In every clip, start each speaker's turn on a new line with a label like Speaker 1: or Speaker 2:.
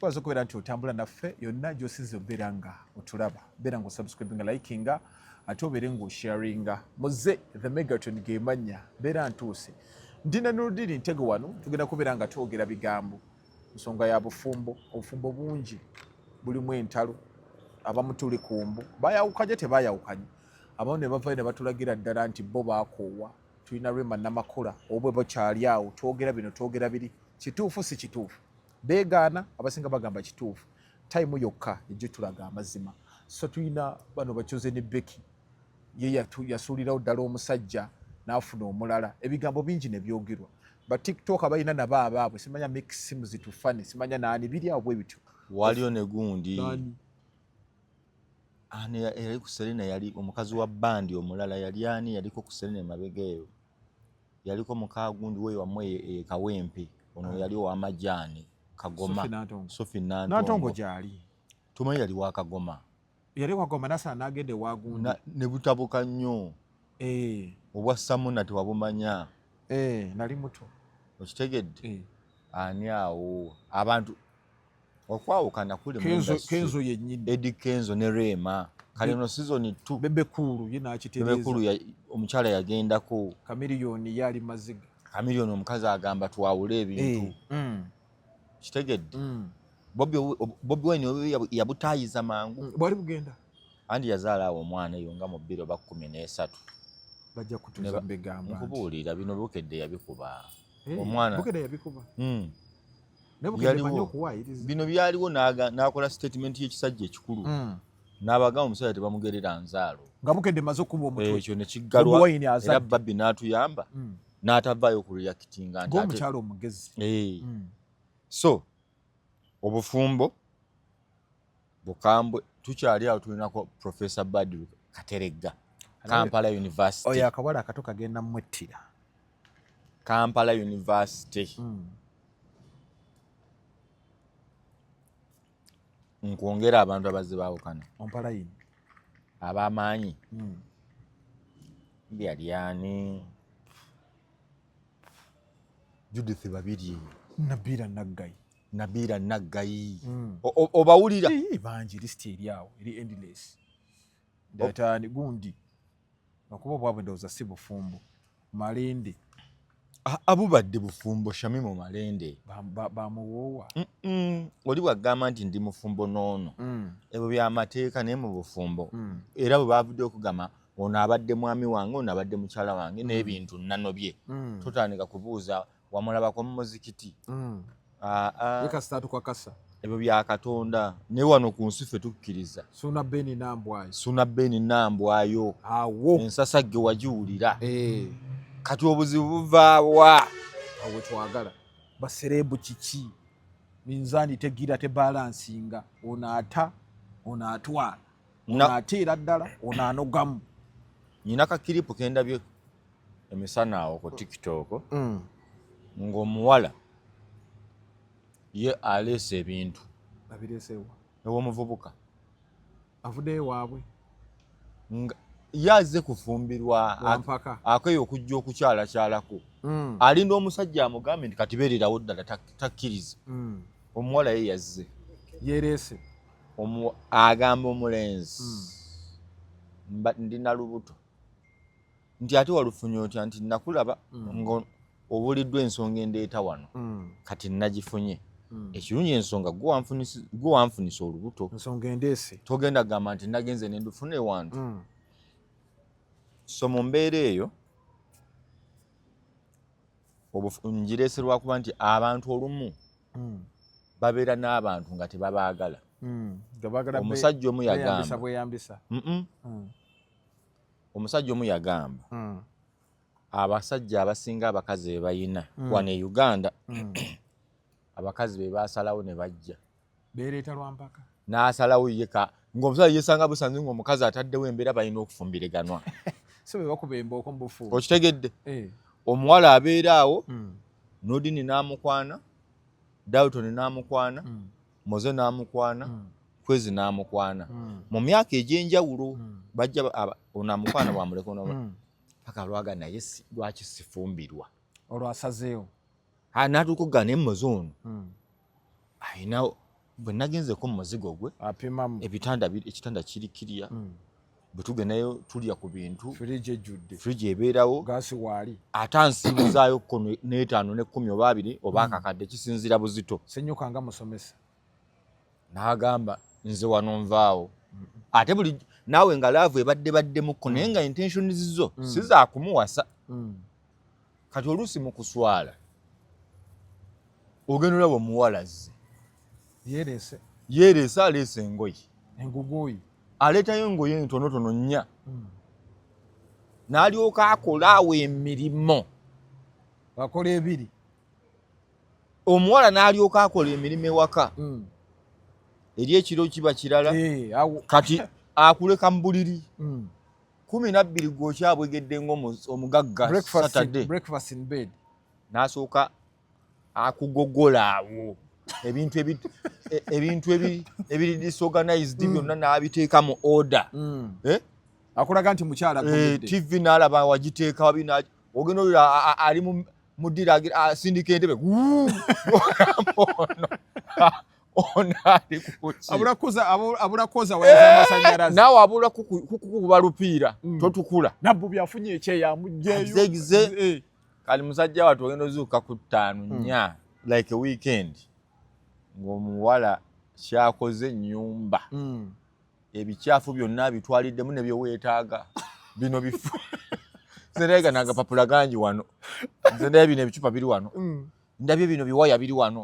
Speaker 1: tukwaza okubeera nti otambula naffe yonna gy'osinze obeera nga otulaba, beera nga osubscribinga, likinga, ate obeere ng'osharinga. Muze The Megaton ge mannya, beera ntuuse. Ndina Nurdin Ntego wano, tugenda kubeera nga twogera bigambo nsonga ya bufumbo. Obufumbo bungi bulimu entalo, abamu tuli ku mbu, bayawukanye tebayawukanye, abamu ne bavayo ne batulagira ddala nti bo baakoowa. Tulina Rema Namakula obwe bakyali awo, twogera bino twogera biri, kituufu si kituufu, beegaana, abasinga bagamba kituufu. Time yokka ejjo tulaga amazima. So tulina bano bakyuze ne Becky, ye yasuulirawo ddala omusajja n'afuna omulala. Ebigambo bingi ne byogerwa. Ba TikTok abalina nabo abaabwe, simanya mix simu zitufane, simanya naani, biri awo bwe bityo.
Speaker 2: Waliyo ne gundi ani yali ku Serena, yali omukazi wa bandi omulala, yali ani yaliko ku Serena mabegeyo, yaliko mukagundi we wamwe Kawempe, ono yali wa Majani Kagoma, Sophie Nantongo
Speaker 1: gyali
Speaker 2: tumanyi yali wa Kagoma,
Speaker 1: yali wa Kagoma nasa nagende wa gundi
Speaker 2: ne butabuka nnyo obwa Samuna tewabumanya
Speaker 1: nali muto
Speaker 2: okitegedde ani awo abantu okwawukana kuli
Speaker 1: Kenzo yennyini,
Speaker 2: Eddie Kenzo ne Rema kale no season 2
Speaker 1: Bebe Kulu ye nakitereeza,
Speaker 2: Bebe Kulu omukyala yagendako,
Speaker 1: Kamiliyoni yali maziga,
Speaker 2: Kamiliyoni omukazi agamba twawule ebintu kitegedde. Bobi Wine yabutayiza mangu
Speaker 1: bwali bugenda
Speaker 2: andi yazaala awo omwana eyo nga mu 2013
Speaker 1: bajja kutuza mbegamba
Speaker 2: nkubuulira bino Bukedde yabikuba omwana
Speaker 1: Bukedde yabikuba
Speaker 2: bino byaliwo n'akola statement y'ekisajja ekikulu n'abagamba omusajja tebamugerera nzaalo
Speaker 1: nga Bukedde maze okuba omutwe,
Speaker 2: ekyo ne kiggalwa era Babbi n'atuyamba n'atavaayo ku reactinga nti
Speaker 1: ng'omukyalo omugezi.
Speaker 2: So obufumbo bukambwe tukyali awo, tulinako Professor Badru Kateregga, Kampala University.
Speaker 1: Oyo akawala akato kagenda mwettira
Speaker 2: Kampala University. Nkwongera abantu abazze baawukana
Speaker 1: Ompalayini
Speaker 2: ab'amaanyi byaliani Judith Babirye, Nabira Naggayi obawulira
Speaker 1: bangi, lisiti eri awo eri endless. Datani gundi bakuba bwabwe ndowooza si bufumbo. Malende
Speaker 2: abubadde bufumbo, Shamimu Malende
Speaker 1: bamuwoowa.
Speaker 2: Oli bwagamba nti ndi mufumbo noono ebyo byamateeka naye mu bufumbo era bwe bavudde okugamba ono abadde mwami wange, ono abadde mukyala wange n'ebintu nnano bye, totandika kubuuza wamulabako mu muzikiti.
Speaker 1: Kasitatu kwa kasa
Speaker 2: ebyo bya Katonda, naye wano ku nsi ffe tukkiriza.
Speaker 1: Suna
Speaker 2: Beni Nambwayo
Speaker 1: awo
Speaker 2: ensasagge wagiwulira. Kati obuzibu buvaawa
Speaker 1: awo twagala baserebu kiki, minzaani tegira tebalansinga, ono ata ono atwala ono ateera ddala ono anogamu.
Speaker 2: Nyina kakiripu kendabye emisana awo ku TikTok ng'omuwala ye aleese ebintu
Speaker 1: abireesewa
Speaker 2: ew'omuvubuka
Speaker 1: avuddeyo waabwe
Speaker 2: yazze kufumbirwa akeyo okujja okukyalakyalako alinda omusajja amugambe nti kati beererawo ddala takkiriza. Omuwala ye yazze
Speaker 1: yereese
Speaker 2: agamba omulenzi ndina lubuto nti ate walufunye otya, nti nakulaba obuliddwa ensonga endeeta wano kati nagifunye. Ekirungi ensonga gwe wanfunisa olubuto,
Speaker 1: ensonga endeese,
Speaker 2: togenda gamba nti nagenze nendufuna ewantu. So mu mbeera eyo ngireeserwa kuba nti abantu olumu babeera n'abantu nga tebabaagala. Omusajja omu yagamba omusajja omu yagamba abasajja abasinga abakazi be bayina wano e Uganda abakazi be baasalawo ne bajja
Speaker 1: beereeta lwampaka,
Speaker 2: n'asalawo yeka ng'omusajja yesanga busanze ng'omukazi ataddewo embeera balina okufumbiriganwa.
Speaker 1: So bwe bakuba embooko mu bufuubo
Speaker 2: okitegedde. Omuwala abeera awo, Nodini n'amukwana, Dalton n'amukwana, Moze n'amukwana, Kwezi n'amukwana. Mu myaka egy'enjawulo bajja ono amukwana bwamuleka paka lwaga naye lwaki sifumbirwa
Speaker 1: olwasazeewo
Speaker 2: n'atuuka okugaa naye Moze ono ayina bwe nagenzeeko mu muzigo gwe
Speaker 1: apimamu
Speaker 2: ekitanda kiri kirya bwe tugendayo tulya ku bintu
Speaker 1: firiji ejjudde
Speaker 2: firiji ebeerawo
Speaker 1: gaasi waali
Speaker 2: ate ansiibuzaayo ko n'etaano n'ekkumi oba abiri oba akakadde kisinziira buzito
Speaker 1: senyuka nga musomesa
Speaker 2: n'agamba nze wano nvaawo ate buli naawe nga laavu ebaddebaddemukko naye nga intention zizo si za kumuwasa kati oluusi mu kuswala ogenda olaba omuwala zze yeereese aleese engoye
Speaker 1: enguguyi
Speaker 2: aleetayo engoye ntonotono nnya n'alyoka akola awo emirimu
Speaker 1: akola ebiri
Speaker 2: omuwala n'alyoka akola emirimu ewaka eri ekiro kiba kirala kati akuleka mu buliri 12 gwokyabwegedde ng'omugagga Saturday n'asooka akugogola awo ebintu ebiri disorganized byonna n'abiteeka mu order
Speaker 1: akulaga nti mukyala
Speaker 2: TV n'alaba wagiteeka wabi ogenda olira ali mu ddira asindika entebe ono ali kuki
Speaker 1: abula koza wayeza amasanyalaze
Speaker 2: naawe abula kukuba lupiira totukula
Speaker 1: nabbu byafunye ekyeyamugyeyo
Speaker 2: kali musajja watu ogenda ozuuka ku 5 like a weekend ng'omuwala kyakoze ennyumba ebikyafu byonna bitwaliddemu ne byeweetaaga bino bifu nze ndabye n'agapapula gangi wano nze ndabye bino ebicupa biri wano ndabye bino biwaya biri wano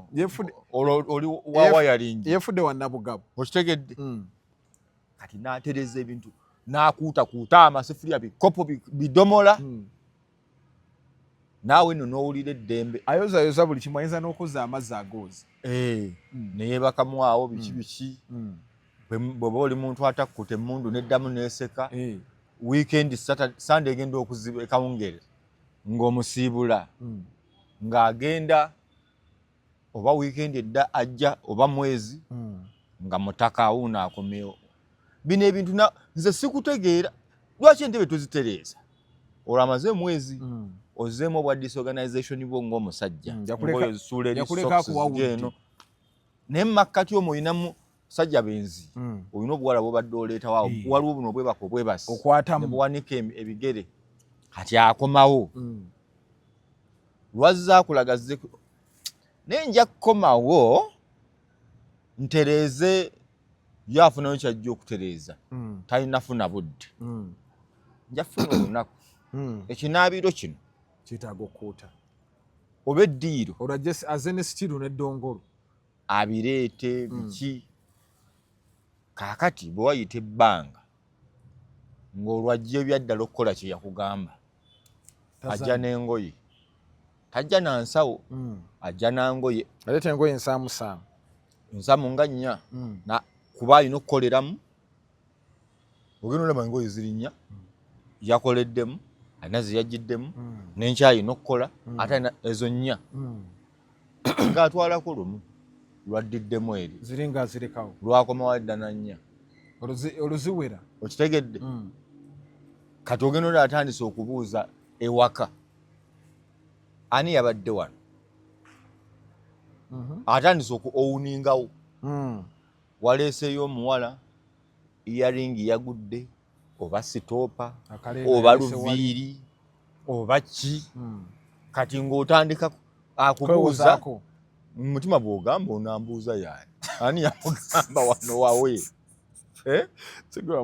Speaker 2: oli wa wayalingi
Speaker 1: yefudde wannabugabo
Speaker 2: okitegedde kati n'atereza ebintu n'akuutakuuta amasefulya bikopo bidomola naawe nno n'owulira eddembe
Speaker 1: ayozayoza buli kimu ayinza n'okuzza amazzi agoozi
Speaker 2: neyeebakamu awo biki bw'oba oli muntu atakkuta emmundu n'eddamu n'eseka weekend Sunday egenda okuziba ekawungeere ng'omusiibula ng'agenda oba weekend edda ajja oba mwezi nga mutaka awuuna akomewo bino ebintu nze sikutegeera lwaki entebe tuzitereeza olwamaze mwezi ozzeemu obwa disorganization bwo ng'omusajja eno naye mu makkati omwo olinamu sajja benzi olina obuwala bwobadde oleeta waawo waliwo buno obwebaka obwebasi
Speaker 1: okwatamu
Speaker 2: buwanika ebigere kati akomawo lwazza akulagazze naye nja kukomawo ntereeze yafunayo kyajja okutereeza talinafuna budde nja funa olunaku ekinaabiro kino
Speaker 1: kitaaga okuuta
Speaker 2: oba eddiiro
Speaker 1: olwajja aze ne sitiru n'eddongolo
Speaker 2: abireete biki kaakati bwe wayita ebbanga ng'olwajja ebyaddala okukola kye yakugamba ajja n'engoye tajja na nsawo ajja nangoye
Speaker 1: aleeta engoye ensaamusaamu
Speaker 2: nga 4 kuba alina okukoleramu ogenda olaba engoye ziri 4 yakoleddemu alina ze yaggiddemu n'enkyalina okukola ate alina ezo 4 ng'atwalako lumu lwaddiddemu eri
Speaker 1: ziri nga zirekawo
Speaker 2: lwakomawo edda na 4
Speaker 1: oluziwera
Speaker 2: okitegedde kati ogenda olaba atandise okubuuza ewaka ani yabadde wano atandise owuningawo waleeseyo omuwala eyaringi yagudde oba sitoopa oba luviiri oba ki kati ng'otandika akubuuza mumutima bw'ogamba onambuuza yaani ani yamugamba wano wawe
Speaker 1: sigwe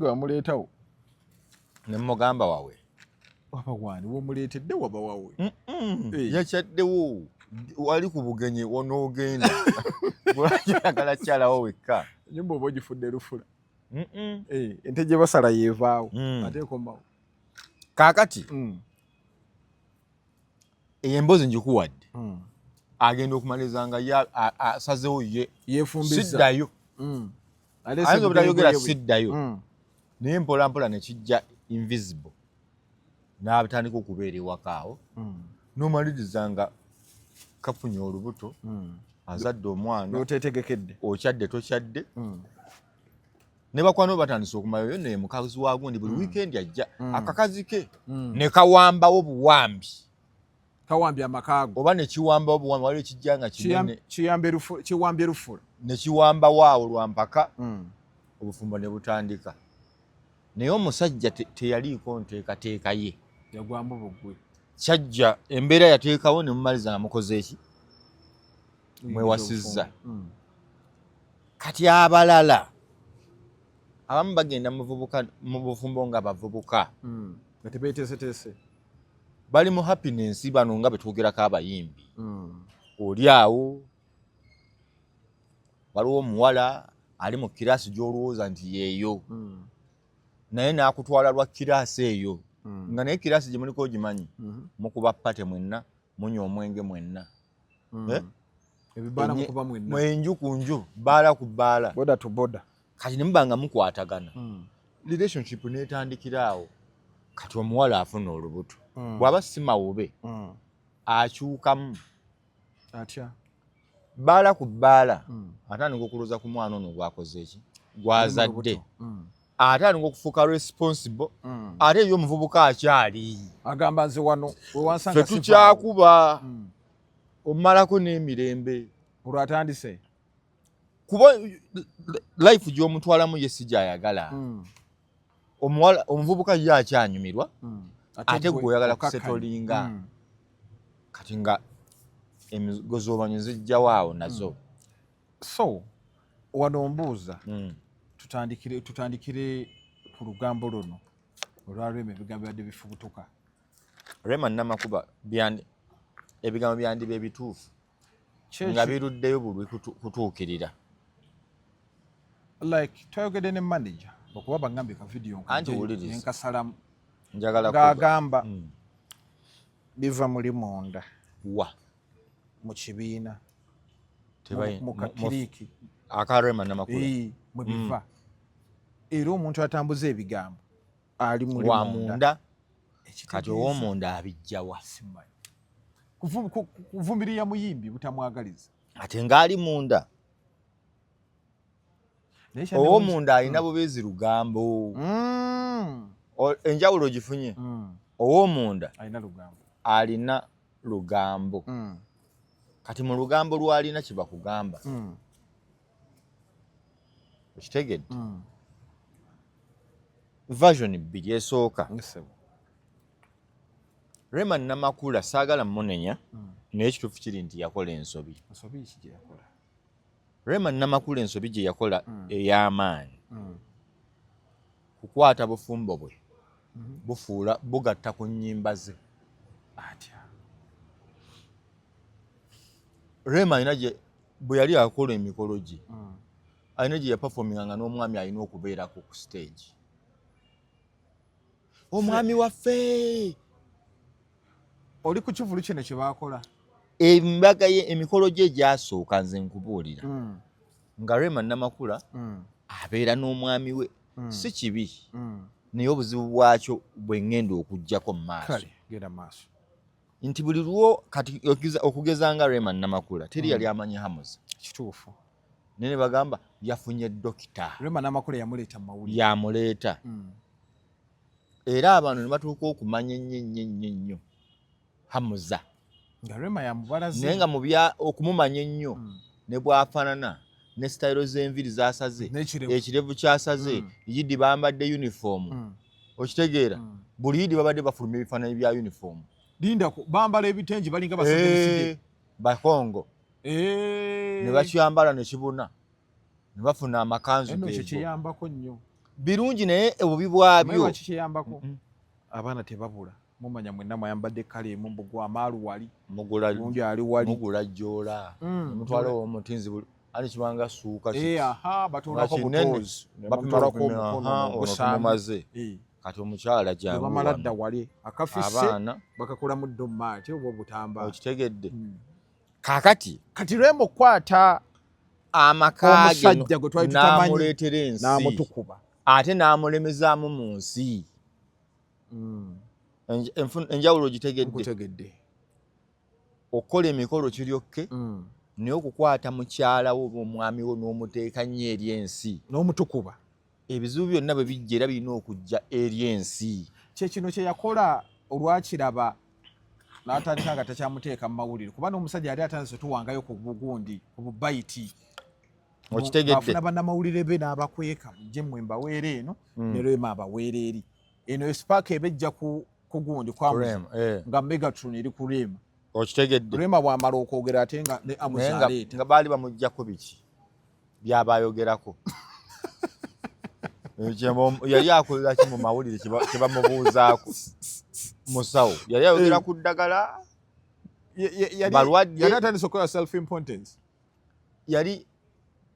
Speaker 1: wamuleetawo
Speaker 2: ne mugamba wawe
Speaker 1: waba wani womuleetedde waba wawe
Speaker 2: yakyaddewo wali ku bugenyi wonoogenda bwolagala kyalawo wekka
Speaker 1: enyumba oba ogifudde lufula ente gye basala yeevaawo ate ekomawo
Speaker 2: kaakati emboozi njikuwadde agenda okumaliriza nga asazewo siddayo ayinza obutayogera siddayo naye mpola mpola nekijja invisible n'atandika okubeera ewaka awo n'omaliriza nga kafunye olubuto azadde omwana
Speaker 1: otetegekedde
Speaker 2: okyadde tokyadde ne bakwano batandise okumayoyo naye mukazi waagundi buli weekend ajja akakazi ke ne kawambawo buwambi
Speaker 1: kawambye amakaago
Speaker 2: oba ne kiwamba obuwamba waliwo ekijja nga kinene
Speaker 1: kiwambye Lufula
Speaker 2: ne kiwamba waawo lwa mpaka obufumbo ne butandika naye omusajja teyaliiko nteekateeka ye
Speaker 1: yagwamu bugwe
Speaker 2: kyajja embeera yateekawo ne mumaliza nga mukoze eki mwewasizza kati abalala abamu bagenda mu bufumbo nga bavubuka
Speaker 1: nga tebeeteeseteese
Speaker 2: bali mu happiness bano nga betwogerako abayimbi oli awo waliwo omuwala ali mu kiraasi gy'olowooza nti yeeyo naye n'akutwala lwa kiraasi eyo nga naye kiraasi gye muliko ogimanyi mukuba pate mwenna munywa omwenge mwenna
Speaker 1: ebibaala mukuba mwenna
Speaker 2: mwenju ku nju bbaala ku bbaala
Speaker 1: boda to boda
Speaker 2: kati ne muba nga mukwatagana relationship n'etandikira awo kati omuwala afuna olubuto bw'aba si mawube akyukamu
Speaker 1: atya
Speaker 2: bbaala ku bbaala atandika okuloza ku mwana ono gwakoze eki gwazadde atandika okufuuka responsible ate eyo omuvubuka akyali
Speaker 1: agamba nze wano wewansanga
Speaker 2: fe tukyakuba omalako n'emirembe
Speaker 1: olwatandise
Speaker 2: kuba life gy'omutwalamu ye si gyayagala omuvubuka ye akyanyumirwa ate gwe oyagala kusetolinga kati nga emigozobanyo zijjawo awo nazo
Speaker 1: so wano mbuuza tutandikire ku lugambo luno olwalwema ebigambo byadde bifubutuka
Speaker 2: Rema Namakuba ebigambo byandiba ebituufu nga biruddeyo buli kutuukirira
Speaker 1: like twayogedde ne manager okuba bagambye ka video nkasalamu ng'agamba biva muli munda
Speaker 2: wa
Speaker 1: mu kibiina
Speaker 2: mu
Speaker 1: kakiriiki
Speaker 2: aka Rema Namakula
Speaker 1: mwe biva era omuntu atambuza ebigambo ali muli
Speaker 2: wa munda kati ow'omunda abijjawa
Speaker 1: kuvumirira muyimbi butamwagaliza
Speaker 2: ate ng'ali munda ow'omunda alina bubeezi lugambo enjawulo gifunye ow'omunda alina lugambo kati mu lugambo lwalina kye bakugamba okitegedde version bbiri esooka Rema Namakula saagala munenya naye ekituufu kiri nti yakola ensobi Rema Namakula ensobi gye yakola ey'amaanyi kukwata bufumbo bwe bufuula bugatta ku nnyimba ze atya Rema alina gye bwe yali akola emikolo gye alina gye yapafominga n'omwami alina okubeerako ku stage omwami waffe
Speaker 1: oli ku kivulu kino kye baakola
Speaker 2: embaga ye emikolo gye gyasooka nze nkubuulira nga Rema Namakula abeera n'omwami we si kibi naye obuzibu bwakyo bwe ŋŋenda okuggyako mu maaso nti buli lwo kati okugeza nga Rema Namakula teri yali amanyi hamuza
Speaker 1: kituufu
Speaker 2: naye ne bagamba yafunye dokita
Speaker 1: Rema Namakula yamuleeta mu mawulire
Speaker 2: yamuleeta era abantu ne batuuka okumanya ennyo hamuza
Speaker 1: nga Rema yamubalaze
Speaker 2: naye nga mu bya okumumanya ennyo ne bw'afaanana ne sitayiro z'enviri z'asaze ekirevu kyasaze yidi bambadde uniform okitegeera buli yidi babadde bafulumya ebifaananyi bya uniform
Speaker 1: linda bambala ebitengi balinga basaze
Speaker 2: bakongo ne bakyambala ne kibuna ne bafuna amakanzu
Speaker 1: ekyo kiyambako nnyo
Speaker 2: birungi naye obubi bwabyo
Speaker 1: kiyambako abaana tebabula mumanya mwenna mwayambadde kale emu mbugwa amaalu wali
Speaker 2: gundi ali wali mugula jjola omutwala omutinzi ani kibanga suuka
Speaker 1: batolako butozi
Speaker 2: bapimalako omukono mumaze kati omukyala
Speaker 1: bamala dda wali akafise bakakola muddo mmaati oba obutamba
Speaker 2: okitegedde kakati
Speaker 1: kati Rema okwata
Speaker 2: amakage
Speaker 1: omusajja gwe twali tutamanyi
Speaker 2: n'amuleetera ensi
Speaker 1: n'amutukuba
Speaker 2: ate n'amulemezaamu mu nsi enjawulo gitegedde okukola emikolo kiryokke naye okukwata mukyala wo omwami wo n'omuteeka nnyo eri ensi
Speaker 1: n'omutukuba
Speaker 2: ebizibu byonna bwe bijja era birina okujja eri ensi
Speaker 1: kyekino kye yakola olwakiraba n'atandika nga takyamuteeka mu mawulire kuba n'omusajja yali atandise tuwangayo ku bugundi ku bubayiti
Speaker 2: okitegedde
Speaker 1: bannamawulire be n'abakweka mujje mmwe mbaweera eno ne Rema abaweera eri eno Spark ebejja ku gundi nga Megatron eri ku Rema
Speaker 2: okitegedde
Speaker 1: Rema bw'amala okwogera ate nga ne Amusa aleeta
Speaker 2: nga baali bamuggyako biki byabayogerako yali akolera ki mu mawulire kye bamubuuzaako musawo yali ayogera ku ddagala balwadde
Speaker 1: yali atandise okukola self importance
Speaker 2: yali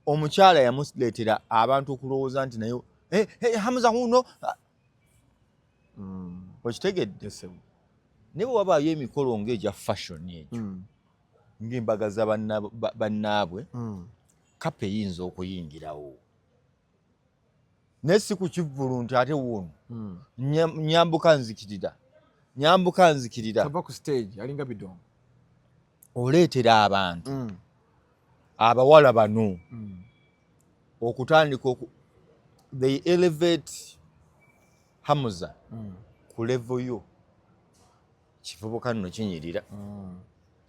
Speaker 2: omukyala yamuleetera abantu okulowooza nti naye Hamza huno okitegedde ne bwe wabaayo emikolo ng'egya fashion egyo ng'embaga za bannaabwe kapa eyinza okuyingirawo naye si ku kivvulu nti ate wuuno nyambuka nzikirira
Speaker 1: tava ku stage alinga bidongo
Speaker 2: oleetera abantu abawala bano okutandika they elevate Hamza ku level yo kivubuka nno kinyirira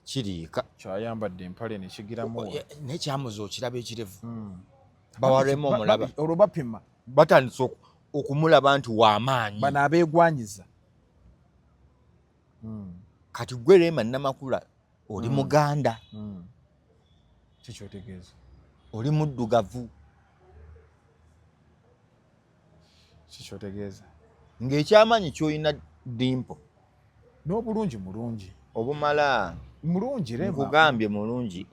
Speaker 2: kiriika
Speaker 1: kyayambadde empale nekigiramu
Speaker 2: nekyamuza okiraba ekirevu bawaremu omulaba
Speaker 1: olwo bapima
Speaker 2: batandise okumulaba nti w'amaanyi
Speaker 1: bano abeegwanyiza
Speaker 2: kati gwe Rema Namakula oli Muganda
Speaker 1: kikyotegeeza
Speaker 2: oli muddugavu
Speaker 1: kikyotegeeza
Speaker 2: ng'ekyamaanyi ky'olina Dimpo
Speaker 1: n'obulungi mulungi
Speaker 2: obumala
Speaker 1: mulungi Rema
Speaker 2: nkugambye mulungi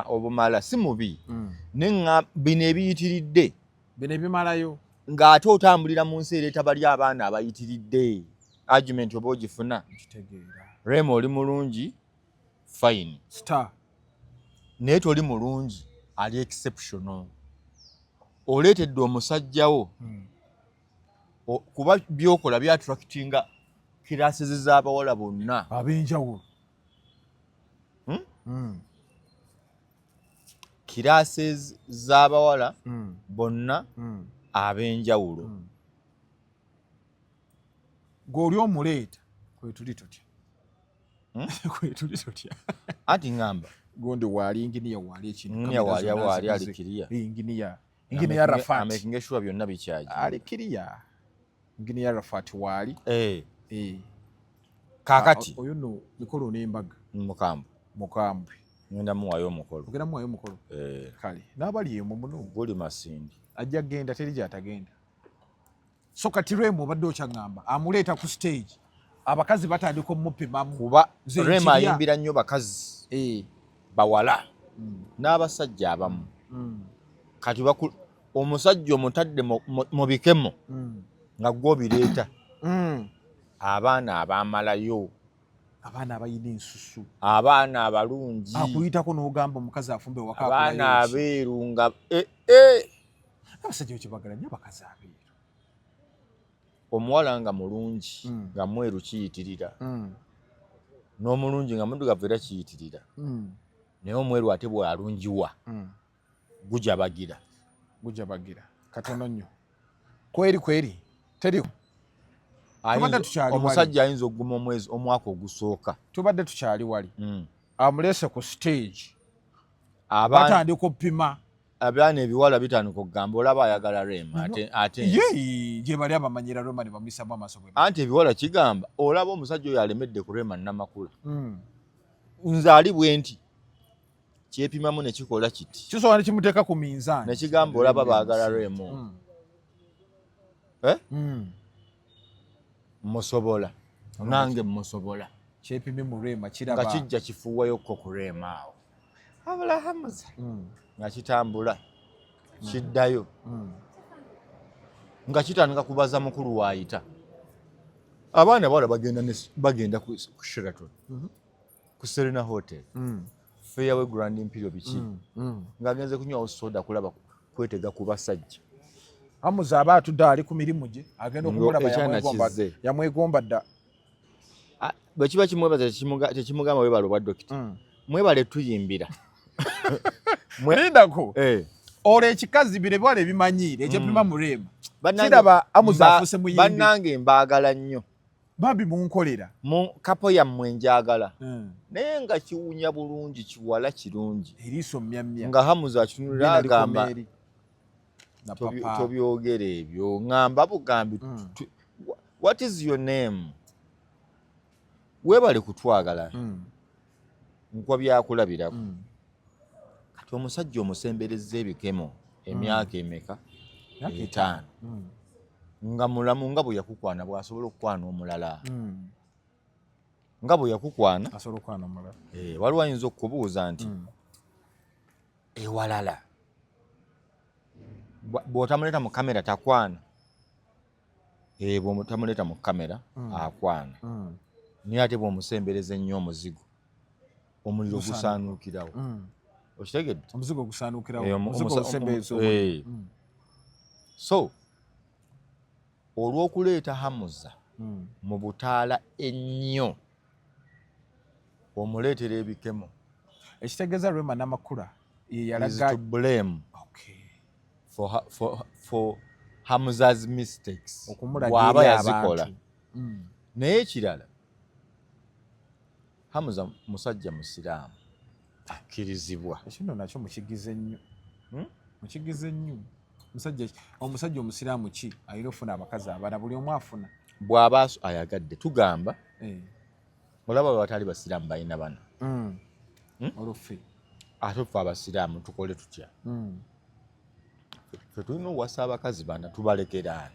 Speaker 2: obumala si mubi nenga bino ebiyitiridde
Speaker 1: bino ebimalayo
Speaker 2: ng'ate otambulira mu nsi ereeta bali abaana abayitiridde argument oba ogifuna
Speaker 1: kitegeera
Speaker 2: Rema oli mulungi fine
Speaker 1: star
Speaker 2: naye toli mulungi ali exceptional oleetedde omusajjawo kuba byokola byattractinga classes z'abawala bonna
Speaker 1: ab'enjawulo
Speaker 2: classes z'abawala bonna ab'enjawulo
Speaker 1: ng'oli omuleeta kwetuli tutya kwetuli tutya
Speaker 2: anti ngamba
Speaker 1: gondi waali inginiya waali ekintu
Speaker 2: waali ali kiriya
Speaker 1: inginiya Rafat
Speaker 2: amaking sure byonna bikyaji
Speaker 1: ali kiriya inginiya Rafat waali
Speaker 2: kaakati
Speaker 1: oyo nno mikolo n'embaga mukambwe
Speaker 2: ngenda muwayo omukolo
Speaker 1: ogenda muwayo omukolo kale n'abali emu muno
Speaker 2: guli Masindi
Speaker 1: ajja genda teri gy'atagenda so kati Rema obadde okyaŋŋamba amuleeta ku stage abakazi batandika omupimamu
Speaker 2: kuba Rema ayimbira nnyo bakazi bawala n'abasajja abamu kati omusajja omutadde mu bikemo nga gwe obireeta abaana abamalayo abaana abayina ensusu abaana abalungi akuyitako n'ogamba omukazi afumbe waka abaana abeeru nga abasajja wekibagala nnyo abakazi abeeru omuwala nga mulungi nga mweru kiyitirira n'omulungi nga muddugavu era kiyitirira naye omweru ate bw'alungiwa gujabagira katono nnyo kweri teriwo omusajja ayinza okuguma omwaka ogusooka tubadde tukyali wali amuleese ku stage batandika oppima abaana ebiwala bitandika okugamba olaba ayagala Rema ate gye bali abamanyira Rema ne bamuyisamu amaaso anti ebiwala kigamba olaba omusajja oyo alemedde ku Rema Namakula nze ali bwe nti kyepimamu ne kikola kiti kisobola ne kimuteeka ku minzaani ne kigamba olaba baagala Rema musobola nange musobola kyepime mu Rema kiraba nga kijja kifuuwayokko ku Rema awo abula Hamza nga kitambula kiddayo nga kitandika kubaza mukulu waayita abaana bawala bagenda ku Sheraton ku Serena Hotel Fairway Grand Imperial biki ng'agenze kunywawo soda kulaba kwetega ku basajja Hamza aba atudde ali ku mirimu gye agenda okumulaba yamwegomba dda bwe kiba kimwebaza tekimugamba webale obwa dokita mwebale tuyimbira lindako olwo ekikazi bire bwala ebimanyiire ekyepima mu Rema kiraba Hamza afuse muyimbi bannange mbaagala nnyo
Speaker 1: Bambi munkolera.
Speaker 2: Mu kapo yammwe njagala. Naye nga kiwunya bulungi kiwala kirungi.
Speaker 1: Eriiso myamya.
Speaker 2: Nga Hamuza akinulira agamba tobyogera ebyo ngamba bugambi. What is your name? Webale kutwagala. Nkwa byakulabirako. Kati omusajja omusembereza ebikemo emyaka emeka? 5. Nga mulamu nga bwe yakukwana bw'asobola okukwana omulala. Nga bwe yakukwana
Speaker 1: asobola okukwana omulala.
Speaker 2: Waliwo ayinza okubuuza nti ewalala bw'otamuleeta mu kamera takwana. Bw'otamuleeta mu kamera akwana. Naye ate bw'omusembereza ennyo omuzigo omuliro gusaanuukirawo. Okitegedde?
Speaker 1: Omuzigo gusaanuukirawo. Omuzigo ogusembereza
Speaker 2: So olw'okuleeta Hamuza mu butaala ennyo omuleetera ebikemo.
Speaker 1: Ekitegeeza Rema Namakula ye yalaga
Speaker 2: to blame for Hamuza's mistakes bw'aba yazikola. Naye ekirala Hamuza musajja musiraamu akkirizibwa.
Speaker 1: Ekino nakyo mukigize nnyo. Mukigize nnyo. Omusajja omusiraamu ki ayina ofuna abakazi abana buli omu afuna.
Speaker 2: Bw'aba ayagadde tugamba olaba batali basiraamu balina bana.
Speaker 1: Olufe.
Speaker 2: Ate ffe abasiraamu tukole tutya? Ffe tulina owasa abakazi bana tubalekera.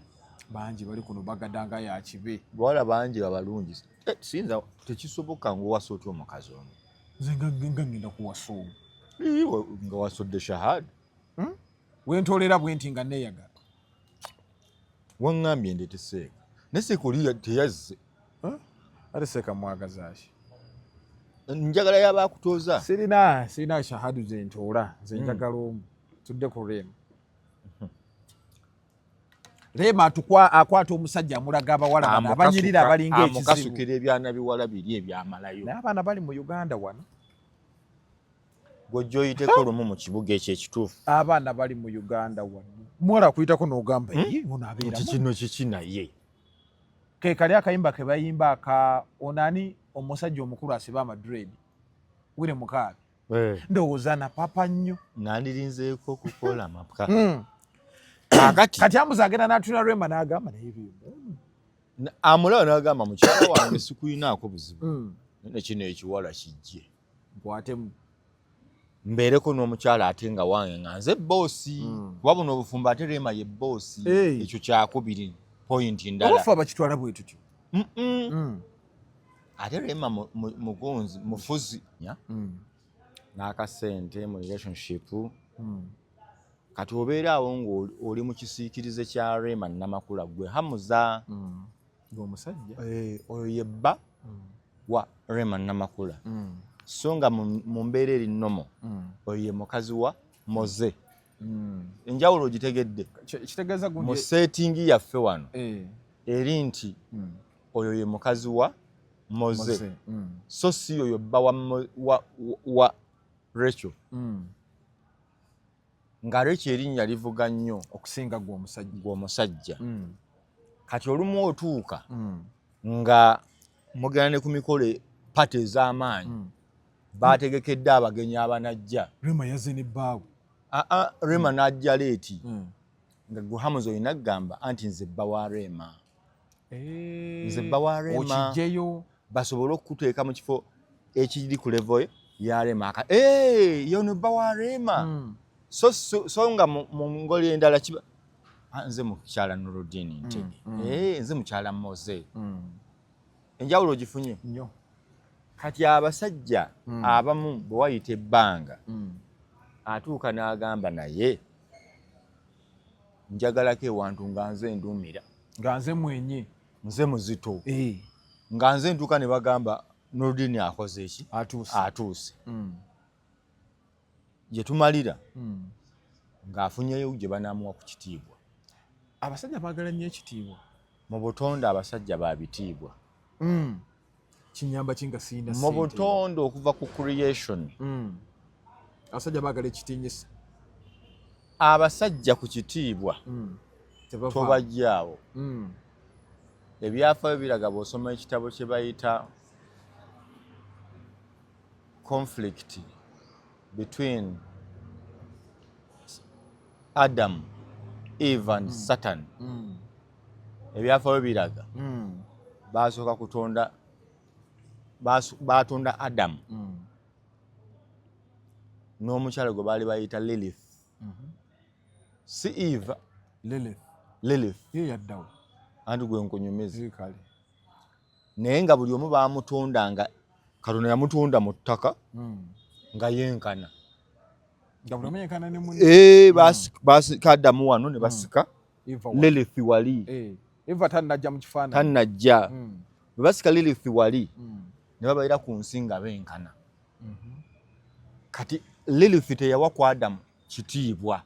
Speaker 1: Bangi bali kuno bagadanga ya kibe.
Speaker 2: Bwala bangi abalungi. Sinza tekisoboka ng'owasa otya omukazi omu.
Speaker 1: Nze nga ngenda kuwasa omu.
Speaker 2: Nga wasodde shahada.
Speaker 1: Wentolera bwenti nga neeyagala.
Speaker 2: Waŋŋambye ndeete Seeka. Ne Seeka oli teyazze.
Speaker 1: Ate Seeka mwagaza ki?
Speaker 2: Njagala y'abaakutooza.
Speaker 1: Sirina shahadu ze ntoola. Nze njagala omu. Tudde ku Rema. Rema akwata omusajja amulaga abawala bano abanyirira abalinga ekizibu.
Speaker 2: Amukasukira ebyana biwala biri ebyamalayo.
Speaker 1: Naye abaana bali mu Uganda wano.
Speaker 2: Gojja oyiteko lumu mu kibuga ekyo ekituufu.
Speaker 1: Abaana bali mu Uganda wano. Muwala kuyitako n'ogamba ono abeera.
Speaker 2: Kino kiki naye?
Speaker 1: Ke kali akayimba ke bayimba aka onani omusajja omukulu asiba amadread. Wire Mukabi. Ndowooza na papa nnyo.
Speaker 2: Nandirinzeeko kukola mapka.
Speaker 1: Kati Hamuza agenda n'atula Rema n'agamba naye ebyo.
Speaker 2: Amulaba n'agamba mukyala wange sikuyinaako buzibu. Ne kino ekiwala kijje.
Speaker 1: Nkwatemu.
Speaker 2: Mbeereko n'omukyala ate nga wange nga nze boosi. Kuba buno obufumbo ate Rema ye boosi. Ekyo kyakubiri point ndala.
Speaker 1: Obufu abakitwala bwe tutyo.
Speaker 2: Ate Rema mugonzi mufuzi. N'akasente mu relationship. Kati obeera awo ng'oli mu kisiikirize kya Rema Namakula gwe Hamuza.
Speaker 1: Ng'omusajja.
Speaker 2: Oyo ye bba wa Rema Namakula. So nga mu mbeera eri nnomo oyo ye mukazi wa Moze. Enjawulo gitegedde.
Speaker 1: Kitegeeza gundi
Speaker 2: mu settingi yaffe wano eri nti oyo ye mukazi wa Moze. So si oyo bba wa Rachel. Nga Rachel erinnya livuga nnyo
Speaker 1: okusinga
Speaker 2: gw'omusajja. Kati olumu otuuka nga mugenda ne ku mikolo pate ez'amaanyi baategekedde abagenyi abanajja.
Speaker 1: Rema yazze ne bbaawe.
Speaker 2: Rema n'ajja leeti. Nga gwe Hamuza olina agamba anti nze bba wa Rema. Nze bba wa Rema.
Speaker 1: Okijjeyo.
Speaker 2: Basobole okukuteeka mu kifo ekiri ku level ya Rema. Yono bba wa Rema. So nga mu ngoli endala kiba nze mukyala Nuruddin Ntege. Nze mukyala Moze. Enjawulo gifunye
Speaker 1: nnyo.
Speaker 2: Kati abasajja abamu bwe wayita ebbanga atuuka n'agamba naye njagalako ewantu nga nze nduumira.
Speaker 1: Nga nze mwenye.
Speaker 2: Nze muzito. Nga nze ntuuka ne bagamba Nuruddin akoze eki? Atuuse. Gye tumalira ng'afunyeyo gye banaamuwa ku kitiibwa.
Speaker 1: Abasajja baagala nnyo ekitiibwa.
Speaker 2: Mu butonde abasajja ba bitiibwa.
Speaker 1: Kinyamba kinga siyina
Speaker 2: mu butonde okuva ku creation.
Speaker 1: Abasajja baagala ekitiinyisa.
Speaker 2: Abasajja ku kitiibwa tobajjaawo. ebyafaayo biraga bw'osoma ekitabo kye bayita conflict between Adam, Eve and Satan. Ebyafaayo biraga basooka kutonda batonda Adam n'omukyala gwe baali bayita Lilith. Si Eve, Lilith.
Speaker 1: Ye yaddawo.
Speaker 2: Anti gwe nkunyumiza.
Speaker 1: Zikale.
Speaker 2: Naye nga buli omu bamutondanga, Katonda yamutonda mu ttaka nga yenkana.
Speaker 1: Nga bulamenyekana ne munne.
Speaker 2: Basika Adamu wano ne basika Lilith wali.
Speaker 1: Eva tannajja mu kifaananyi.
Speaker 2: Tannajja. Bwe basika Lilith wali ne babayira ku nsi nga benkana. Kati Lilith teyawa ku Adamu kitiibwa.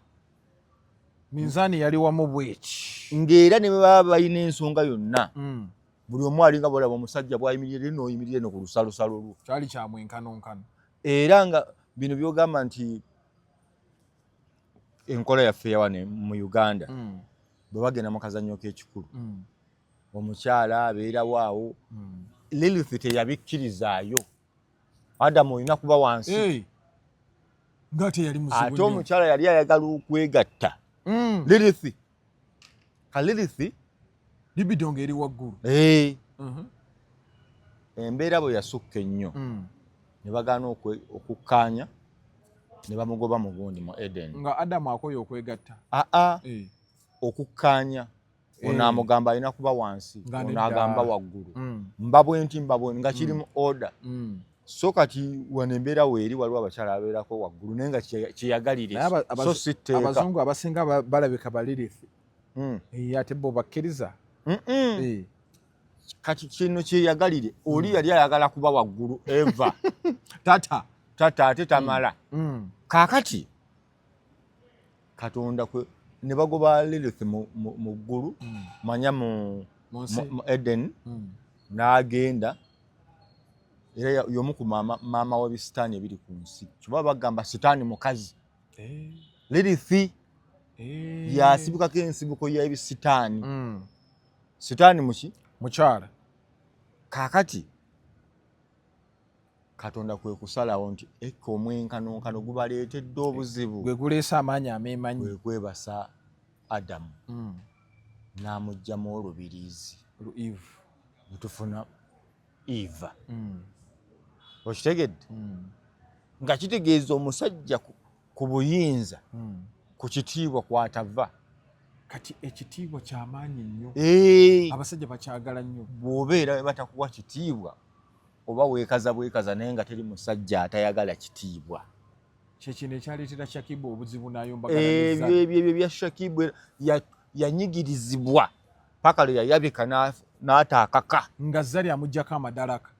Speaker 1: Minzaani yali wamu bweki.
Speaker 2: Ng'era ne baba balina ensonga yonna. Buli omu alinga bw'olaba omusajja bw'ayimirire n'oyimirire no ku lusalosalo lwo.
Speaker 1: Kyali kya mwenkanonkano.
Speaker 2: Era nga bino by'ogamba nti enkola yaffe yawane mu Uganda bwe bagenda mu kazannyo k'ekikulu omukyala abeerawo awo Lilith teyabikkirizaayo. Adamu olina kuba wansi.
Speaker 1: Ng'ate yali muzibu nnyo.
Speaker 2: Ate omukyala yali ayagala okwegatta Lilith. Ka Lilith
Speaker 1: libido ng'eri waggulu.
Speaker 2: Embeera bwe yasukka ennyo ne bagaana okukkaanya ne bamugoba mu gundi mu Eden.
Speaker 1: Nga Adamu akoye okwegatta.
Speaker 2: Okukkaanya ono amugamba alina kuba wansi, ono agamba waggulu. Mbabwe nti nga kiri mu order. So kati wano embeera weeri waliwo abakyala abeerako waggulu naye nga kyeyagalire so si tteeka.
Speaker 1: Abazungu abasinga balabika ba Lilith. Ate bo bakkiriza.
Speaker 2: Kati kino kyeyagalire oli yali ayagala kuba waggulu Eva.
Speaker 1: Tata
Speaker 2: ate tamala. Kaakati Katonda kwe ne bagoba Lilith mu ggulu manya mu Eden n'agenda. Era y'omu ku maama w'ebisitaani ebiri ku nsi. Kiba bagamba sitaani mukazi. Lilith yasibukako ensibuko y'ebisitaani. Sitaani muki?
Speaker 1: Mukyala.
Speaker 2: Kaakati Katonda kwe kusalawo nti omwenkanonkano gubaleetedde obuzibu.
Speaker 1: Gwe guleese amaanyi ameemanyi.
Speaker 2: Gwe kwebasa Adamu n'amuggyamu olubiriizi.
Speaker 1: Eve.
Speaker 2: Ne tufuna Eva. Okitegedde? Nga kitegeeza omusajja ku buyinza ku kitiibwa kwatava.
Speaker 1: Kati ekitiibwa ky'amaanyi nnyo. Abasajja bakyagala nnyo.
Speaker 2: Bw'obeera batakuwa kitiibwa oba weekaza naye nga teri musajja atayagala kitiibwa.
Speaker 1: Kyekino ekyaleetera Shakibu obuzibu
Speaker 2: n'ayombagana. Ebyo bya Shakibu yanyigirizibwa paka lwe yayabika n'ataakaka.
Speaker 1: Nga Zali amuggyako amadalaka.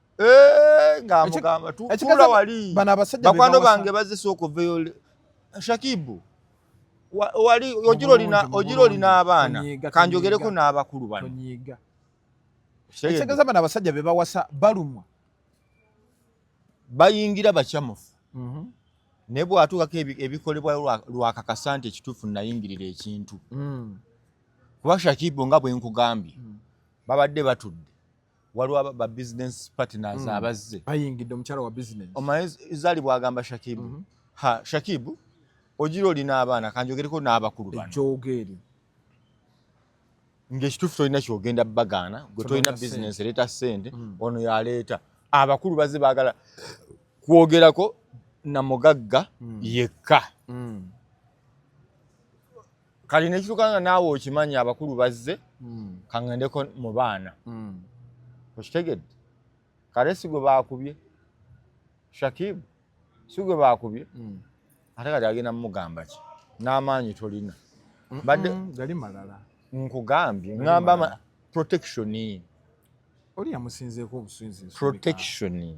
Speaker 2: Ng'amugamba tutuula wali. Bakwano bange bazze okuvayo. Shakibu wali ojira olina abaana kanjogereko n'abakulu bano.
Speaker 1: Ekitegeeza bano abasajja be bawasa balumwa.
Speaker 2: Bayingira bakyamufu. Naye bw'atuukako ebikolebwa lwakakasa nti ekituufu nayingirira ekintu. Kuba Shakibu nga bwe nkugambye babadde batudde. Waliwo ba business partners abazze.
Speaker 1: Bayingidde omukyala wa business.
Speaker 2: Omanyi Zali bw'agamba Shakibu. Shakibu ojira olina abaana kanjogereko n'abakulu bano.
Speaker 1: Ekyogeri.
Speaker 2: Ng'ekituufu tolina kyogenda bagaana gwe tolina business ereeta ssente ono yaleeta. Abakulu bazze baagala kwogerako na mugagga yekka. Kali nekituukanga naawe okimanya abakulu bazze kaŋŋendeko mu baana. Okitegedde? Kale si gwe baakubye Shakibu, si gwe baakubye ate kati agenda mumugamba ki? N'amaanyi tolina. Badde
Speaker 1: gali malala.
Speaker 2: Nkugambye ngamba protection.
Speaker 1: Oli yamusinzeeko obusinzi.
Speaker 2: Protection.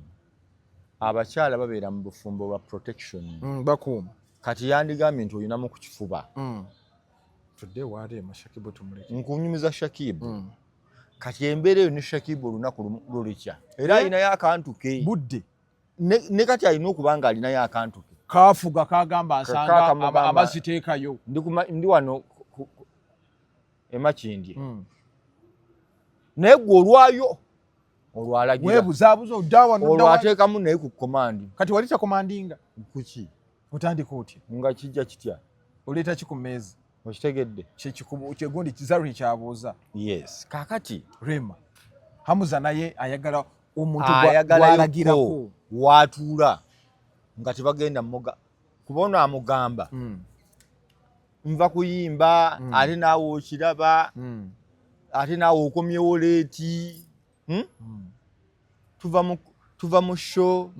Speaker 2: Abakyala babeera mu bufumbo bwa protection.
Speaker 1: Bakuuma.
Speaker 2: Kati yandigambye nti olinamu ku kifuba.
Speaker 1: Tudde waali Shakibu tumuleke.
Speaker 2: Nkunyumiza Shakibu. Kati embeera eyo ne Shakibu olunaku lulikya. Era alinayo akantu ke.
Speaker 1: Budde.
Speaker 2: Ne kati alina okuba nga alinayo akantu ke.
Speaker 1: Kaafuga kagamba nsanga abaziteekayo.
Speaker 2: Ndi wano Emakindye. naye gwe olwayo olwalagira
Speaker 1: weebuzaabuza oddawa
Speaker 2: olwateekamu naye ku komandi
Speaker 1: kati wali takomandinga
Speaker 2: kuki
Speaker 1: otandika otya
Speaker 2: nga kijja kitya
Speaker 1: oleeta ki ku mmeeza
Speaker 2: okitegedde
Speaker 1: kyegundi kizarwi kyabuuza
Speaker 2: yes kaakati
Speaker 1: rema hamuza naye ayagala omuntu
Speaker 2: ayagalayoko watuula nga tebagenda muga kuba ono amugamba nva kuyimba ate naawe okiraba ate naawe okomyewo leeti tuva mu show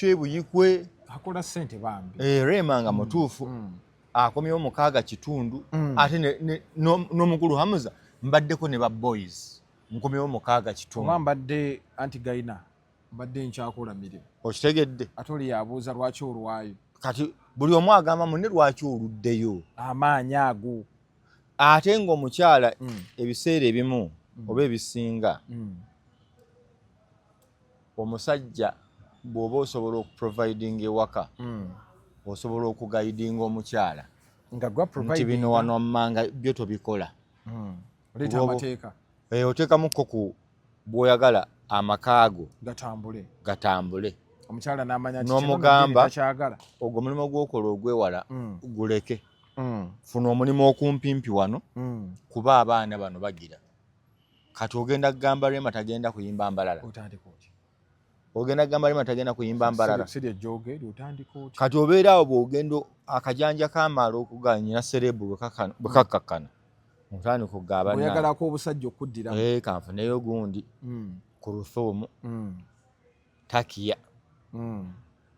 Speaker 2: ebuyikwe
Speaker 1: akola ssente bambi
Speaker 2: Rema nga mutuufu akomyewo 6 ate n'omukulu Hamuza mbaddeko ne ba boys nkomyewo 6
Speaker 1: oba mbadde anti gayina mbadde nkyakola mirimu
Speaker 2: okitegedde
Speaker 1: ate oli yabuuza lwaki olwayo
Speaker 2: kati buli omu agamba munne lwaki oluddeyo
Speaker 1: amaanyi ago
Speaker 2: ate ng'omukyala ebiseera ebimu oba ebisinga omusajja bw'oba osobola okuprovidinga ewaka osobola okugayidinga omukyala nti bino wano mmanga byo tobikola
Speaker 1: oleeta amateeka
Speaker 2: oteekamukko ku bw'oyagala amakaago gatambule
Speaker 1: omukyala n'amanya
Speaker 2: n'omugamba ogwo omulimu gw'okola ogwewala guleke funa omulimu okumpimpi wano kuba abaana bano bagira kati ogenda kugamba Rema tagenda kuyimba mbalala ogenda kugamba Rema tagenda kuyimba mbalala kati obeera awo bw'ogenda akajanja kaamaala okuganyira serebu bwe kakkakkana otandika okugamba
Speaker 1: oyagalako obusajja okuddira
Speaker 2: kanfuneyo gundi ku Ruthuumu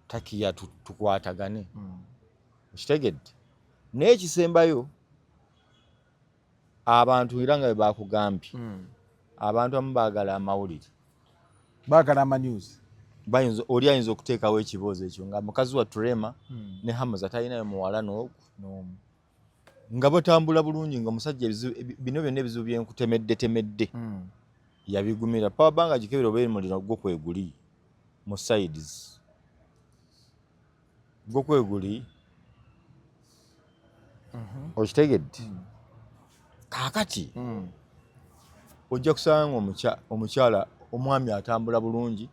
Speaker 2: takiya tukwatagane okitegedde naye ekisembayo abantu era nga bwe bakugambye abantu abamu baagala amawulire
Speaker 1: baagala amanews
Speaker 2: oli ayinza okuteekawo ekibuuzo ekyo nga mukazi wa Rema ne Hamuza talinayo muwala n'omu nga batambula bulungi nga omusajja bino byonna ebizibu byenkutemedde yabigumira pawabanga gikebera oba emuliro gwo kweguli mu sides gwo kweguli okitegedde kaakati ojja kusanga omukyala omwami atambula bulungi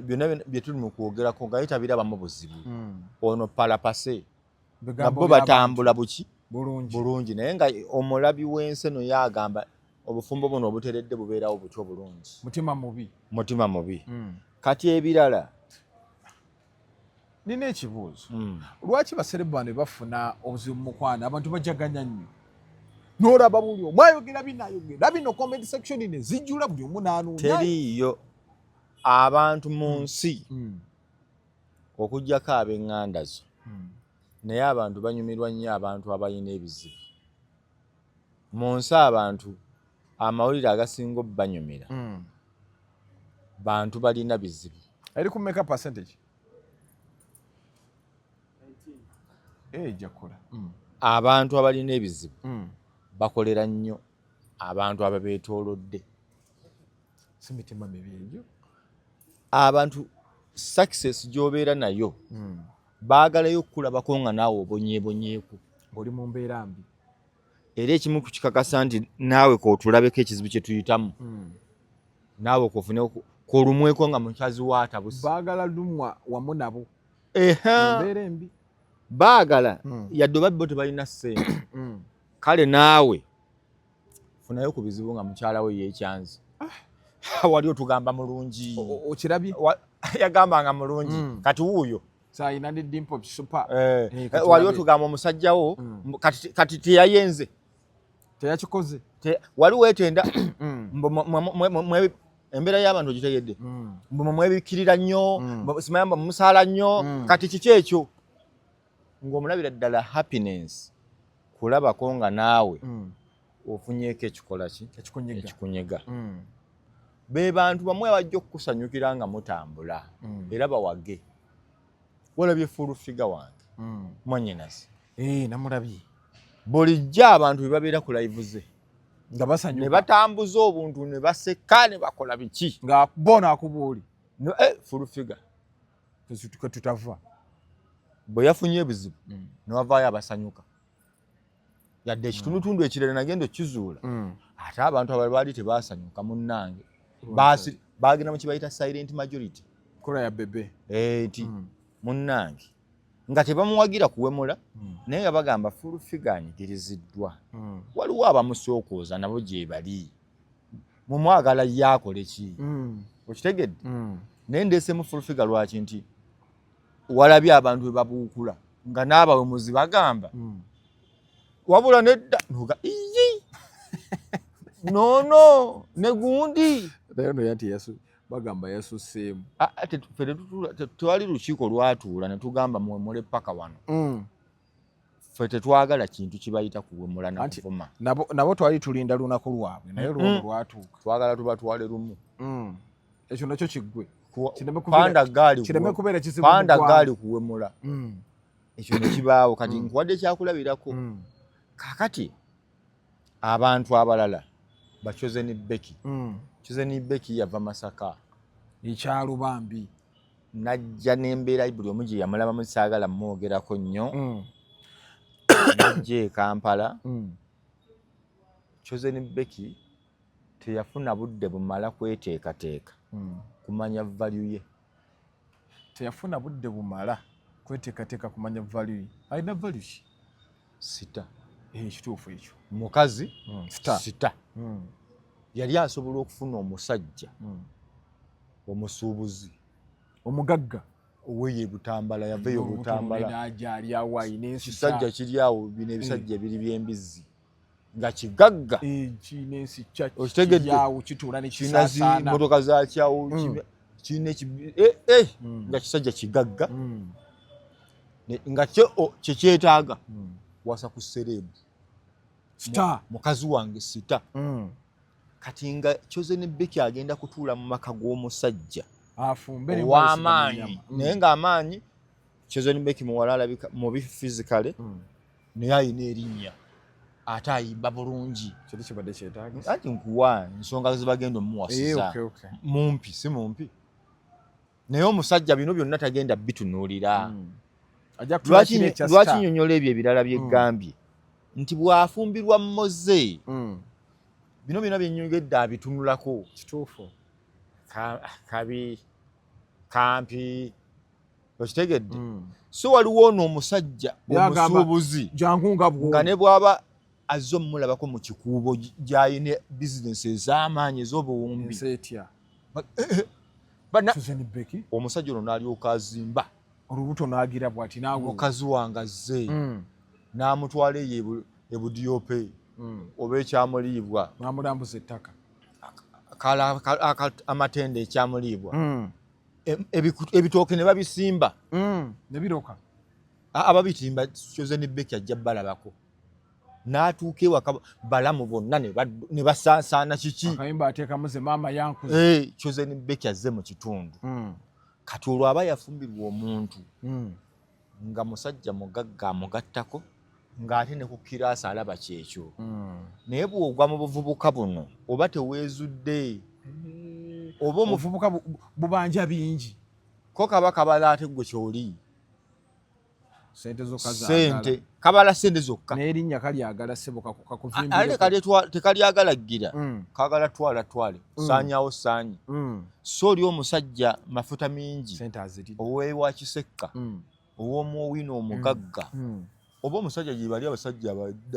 Speaker 2: byonna bye tuli mu kwogerako nga ye tabirabamu buzibu ono palapase nga bo batambula buki bulungi naye nga omulabi w'ensi eno yagamba obufumbo buno obuteredde bubeerawo butyo bulungi mutima mubi kati ebirala
Speaker 1: nina ekibuuzo lwaki baserebane bafuna obuzibu mu mukwano abantu bajaganya nnyo n'olaba buli omu ayogera binayogera bino comment section ne zijjula buli omu n'anuunya
Speaker 2: teriiyo abantu mu nsi okugyako ab'eŋŋanda zo naye abantu banyumirwa nnyo abantu abalina ebizibu mu nsi abantu amawulire agasinga obbanyumira bantu balina bizibu
Speaker 1: eri ku meka percentage jakula
Speaker 2: abantu abalina ebizibu bakolera nnyo abantu ababeetoolodde
Speaker 1: si mitima mibi egyo
Speaker 2: abantu success gy'obeera nayo baagalayo okukulabako nga naawe obonyeebonyeeku
Speaker 1: ng'oli mu mbeera mbi
Speaker 2: era ekimu kukikakasa nti naawe kootulabeko ekizibu kye tuyitamu naawe kofune kolumweko nga mukazi waatabusi
Speaker 1: baagala lumwa wamu nabo mbeera embi
Speaker 2: baagala yadde oba bo tebalina ssente kale naawe funayo ku bizibu nga mukyala we yeekyanzi wali otugamba mulungi
Speaker 1: okirabye
Speaker 2: yagambanga mulungi kati wuuyo
Speaker 1: sayina ne dimpo super
Speaker 2: wali otugamba omusajjawo kati teyayenze
Speaker 1: teyakikoze
Speaker 2: wali weetenda embeera y'abantu ogitegedde mwebikirira nnyo simayamba mumusaala nnyo kati kiki ekyo ng'omulabira ddala happiness kulabako nga naawe ofunyeeko ekikola ki ekikunyega be bantu bamwe bajja okukusanyukira nga mutambula era bawage walabye fulufiga wange mwannyinazi
Speaker 1: namulabye
Speaker 2: bulijjo abantu bebabeera ku live ze
Speaker 1: nga basanyuka
Speaker 2: ne batambuza obuntu ne baseka ne bakola biki
Speaker 1: nga bona akubuuli
Speaker 2: fulufiga
Speaker 1: tutava
Speaker 2: bwe yafunye ebizibu ne wavaayo abasanyuka yadde ekitundutundu ekirala nagenda okizuula ate abantu abalwali tebasanyuka munnange bagenda mu kibayita silent majority
Speaker 1: kola ya bebe
Speaker 2: nti munnange nga tebamuwagira kuwemula naye nga bagamba full figure anyigiriziddwa waliwo abamusookooza nabo gye bali mumwagala yakole ki okitegedde naye ndeesemu full figure lwaki nti walabye abantu bwe babuukula nga n'abawemuzi bagamba wabula nedda noga iyi nono ne gundi
Speaker 1: naye no yati bagamba yasuseemu
Speaker 2: tewali lukiiko lwatuula ne tugamba muwemule paka wano ffe tetwagala kintu kibayita kuwemula na kuvuma
Speaker 1: nabo twali tulinda lunaku lwabwe naye lwono lwatuuka
Speaker 2: twagala tubatwale lumu
Speaker 1: ekyo nakyo kiggwe
Speaker 2: panda gaali kuwemula
Speaker 1: Mm.
Speaker 2: ekyo ne kibaawo kati nkuwadde kyakulabirako kakati abantu abalala Chosen Becky Chosen Becky yava Masaka
Speaker 1: ekyalubambi
Speaker 2: najja n'embeera buli omu gye yamulabamu saagala mwogerako nnyo najja Kampala Chosen Becky teyafuna budde bumala kweteekateeka kumanya value ye
Speaker 1: teyafuna budde bumala kweteekateeka kumanya value alina value ki
Speaker 2: sita
Speaker 1: kituufu ekyo
Speaker 2: mukazi
Speaker 1: sita
Speaker 2: yali asobola okufuna omusajja omusuubuzi
Speaker 1: omugagga
Speaker 2: oweye Butambala yaveyo Butambala
Speaker 1: najali awai
Speaker 2: n'ensisajja kiri awo bino ebisajja biri by'embizzi nga kigagga
Speaker 1: n'ensi
Speaker 2: okitegedde
Speaker 1: yawo kituula ne kisasaana
Speaker 2: motoka za kyawo kirina nga kisajja kigagga nga kyekyetaaga wasa ku serebu
Speaker 1: sita
Speaker 2: mukazi wange sita kati nga Chosen Becky agenda kutuula mu maka g'omusajja
Speaker 1: afumbe
Speaker 2: w'amaanyi naye ng'amaanyi Chosen Becky muwala alabika mubi physically naye ayina erinnya ate ayimba bulungi
Speaker 1: kiri kibadde kyetaaga
Speaker 2: ati nkuwa ensonga zibagenda omuwasiza mumpi si mumpi naye omusajja bino byonna tagenda bitunuulira lwaki nnyonnyola ebyo ebirala byeggambye nti bw'afumbirwa mmoze bino byonna byennyongedde abitunulako
Speaker 1: kituufu
Speaker 2: kabi kampi okitegedde so waliwo ono omusajja omusuubuzi nga ne bw'aba azze omulabako mu kikuubo gy'ayina bizinesi ez'amaanyi ez'obuwumbi omusajja ono n'alyoka azimba
Speaker 1: olubuto n'agira bw'ati naawe
Speaker 2: mukazi wange azze n'amutwala eyo ebudiyope oba ekyamuliibwa
Speaker 1: n'amulambuza ettaka
Speaker 2: amatende ekyamuliibwa ebitooke ne babisimba
Speaker 1: ne biroka
Speaker 2: ababitimba Chosen Becky ajja balabako n'atuuka ewaka balamu bonna ne basaasaana kiki
Speaker 1: akayimba ateekamu ze maama yankuze
Speaker 2: Chosen Becky azze mu kitundu kati olwo aba yafumbirwa omuntu nga musajja mugagga amugattako ng'ate ne ku kiraasi alaba kyekyo naye bw'ogwa mu buvubuka buno oba teweezudde oba
Speaker 1: obuvubuka bubanja bingi
Speaker 2: ko kaba kabala ate gwe kyoli
Speaker 1: sente zokka
Speaker 2: sente kabala sente zokka
Speaker 1: n'erinnya kalyagala sebo
Speaker 2: ate tekalyagalagira kagala twale saanyawo saanyi so oli omusajja mafuta mingi oweewa kisekka ow'omuowino omugagga oba omusajja gye bali abasajja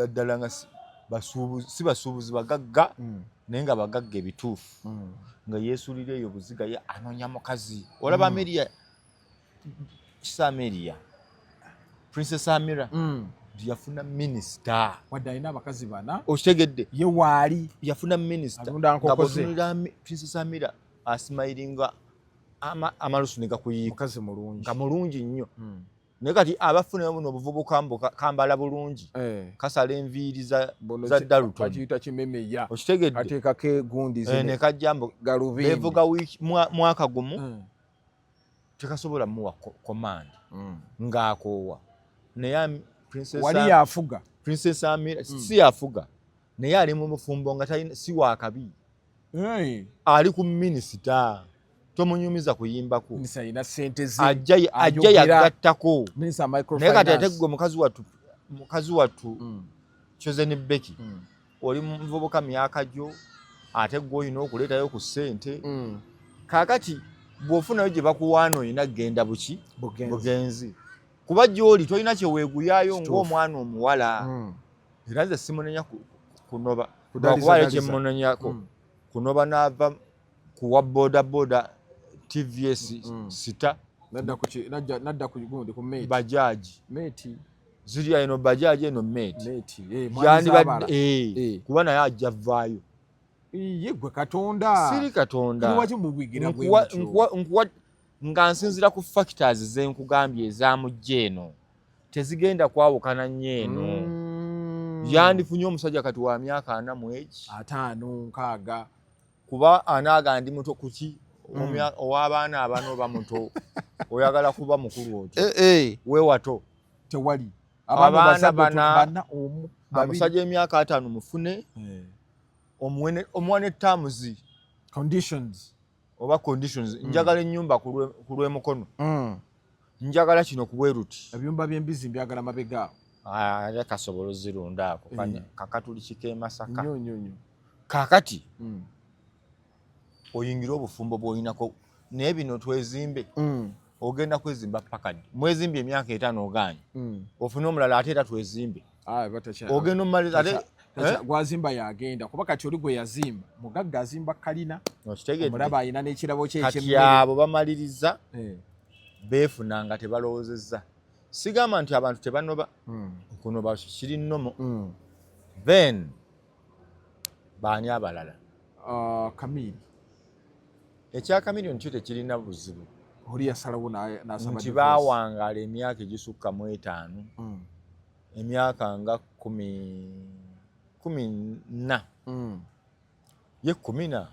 Speaker 2: ddala nga si basuubuzi bagagga naye nga bagagga ebituufu nga yeesuulira eyo buziga ye anoonya mukazi olaba Ameria kisa Ameria Princess Amira yafuna minisita
Speaker 1: wadde alina abakazi bana
Speaker 2: okitegedde
Speaker 1: ye waali
Speaker 2: yafuna minisita
Speaker 1: nga
Speaker 2: bw'otunulira Princess Amira asimayiringa amalusu ne gakuyiika
Speaker 1: mukazi mulungi
Speaker 2: nga mulungi nnyo naye kati abafunayo buno obuvubuka kambala bulungi kasala enviiri za Dalton
Speaker 1: bakiyita kimemeya
Speaker 2: okitegedde
Speaker 1: ateekako egundi
Speaker 2: ne kajjambo
Speaker 1: galubindi
Speaker 2: beevuga mwaka gumu tekasobola muwa command ng'akoowa naye
Speaker 1: wali yafuga
Speaker 2: Princess Amira si yafuga naye ali mu mufumbo nga si wakabi ali ku minisita tomunyumiza kuyimbako
Speaker 1: alina sente ze
Speaker 2: ajja yagattako
Speaker 1: naye
Speaker 2: kati ate gwe mukazi wattu Chosen Becky oli muvubuka myaka gyo ate gwe olina okuleetayo ku ssente kaakati bw'ofunayo gye bakuwaana olina genda bugenzi kuba gy'oli tolina kyeweeguyaayo ng'omwana omuwala era nze simunenya kunoba okubayo kyemunonyako kunoba n'ava kuwa bodaboda tvs sita
Speaker 1: nadda ku gundi ku mate
Speaker 2: bajaji
Speaker 1: mate
Speaker 2: ziriya eno bajaji eno mate kuba naye ajja vaayo
Speaker 1: ye gwe katonda
Speaker 2: siri katonda
Speaker 1: nkuwa
Speaker 2: nga nsinzira ku factors ze nkugambye ezamujja eno tezigenda kwawukana nnyo eno yandifunye omusajja kati wa myaka
Speaker 1: 5
Speaker 2: kuba anaaga ndi muto kuki ow'abaana abano oba muto oyagala kuba mukulu otyo weewato
Speaker 1: tewali
Speaker 2: abaana bana omusajja emyaka 5 mufune omuwane tamuzi
Speaker 1: conditions
Speaker 2: njagala ennyumba ku lw'emukono njagala kino ku bweruti
Speaker 1: ebyumba by'embizi mbyagala mabega
Speaker 2: ate kasobolo zirunda ako kakatuli kike Masaka
Speaker 1: kakati
Speaker 2: oyingira obufumbo bw'olinako naye bino twezimbe ogenda kwezimba pakadi mwezimbye emyaka 5 oganye ofune omulala ate era twezimbe ogenda omumaliza ate
Speaker 1: gwazimba yagenda kuba kati oli gwe yazimba mugagga azimba kalina omulaba ayina n'ekirabo kye
Speaker 2: kati abo bamaliriza beefuna nga tebalowoozezza sigamba nti abantu tebanoba okunoba kiri nnomo then baani abalala
Speaker 1: Kamili
Speaker 2: ekya Kamilioni kyo tekirina buzibu
Speaker 1: oli yasalawo n'asaba
Speaker 2: nti baawangaala emyaka egisukka mu 5 emyaka nga 14 ye 10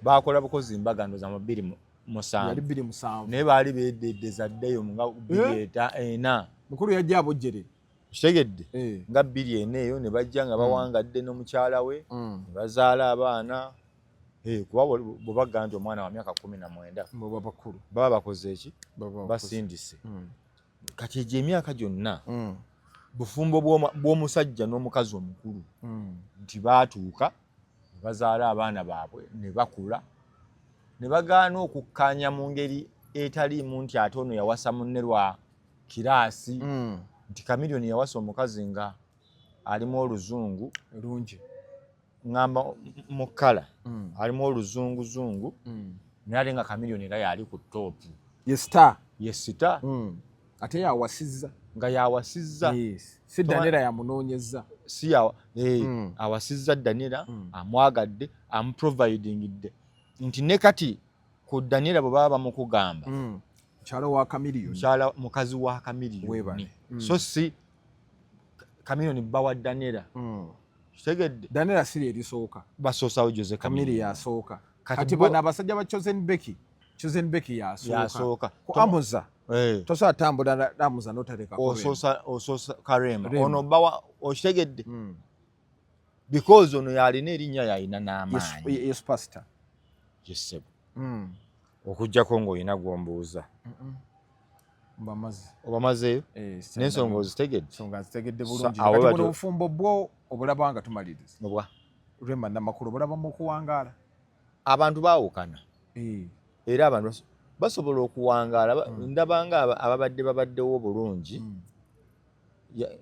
Speaker 2: baakola bukozi mbaga za 207 naye baali beededdeza ddeyo nga 2
Speaker 1: mukulu yajja abojjere
Speaker 2: kitegedde nga 2 eyo ne bajja nga bawangadde n'omukyala we ne bazaala abaana kuba bwe bagamba nti omwana wa myaka 19 baba bakoze eki basindise kati egyo emyaka gyonna bufumbo bw'omusajja n'omukazi omukulu nti baatuuka ne bazaala abaana baabwe ne bakula ne bagaana okukkaanya mu ngeri etaliimu nti ate ono yawasa munne lwa kiraasi nti Kamilioni yawasa omukazi nga alimu oluzungu
Speaker 1: lungi
Speaker 2: ngamba mu kkala alimu oluzunguzungu naye ate nga Kamilioni era yali ku toopu ye sita
Speaker 1: ate yawasizza
Speaker 2: nga yawasizza
Speaker 1: si Daniela yamunoonyezza
Speaker 2: si awasizza Daniela amwagadde amuprovidingidde nti ne kati ku Daniela bwe baba bamukugamba
Speaker 1: mukyala wa Kamilioni
Speaker 2: mukazi wa Kamilioni so si Kamilioni bawa Daniela kitegedde
Speaker 1: Daniela siri erisooka
Speaker 2: basoosawo Jose
Speaker 1: Kamili yasooka kati bano abasajja ba Chosen Becky yasooka ku Amuza tosobola tambula Amuza n'otaleka
Speaker 2: osoosa Karema ono bawa okitegedde because ono yalina erinnya yalina n'amaanyi
Speaker 1: superstar
Speaker 2: yesebo okujjako ng'olina gw'ombuuza obamazeeyo n'ensonga
Speaker 1: ozitegedde bulungi kati buno obufumbo bwo obulaba nga tumaliriza Rema Namakulu obulaba mu kuwangaala
Speaker 2: abantu baawukana era abantu basobola okuwangaala ndaba nga babaddewo bulungi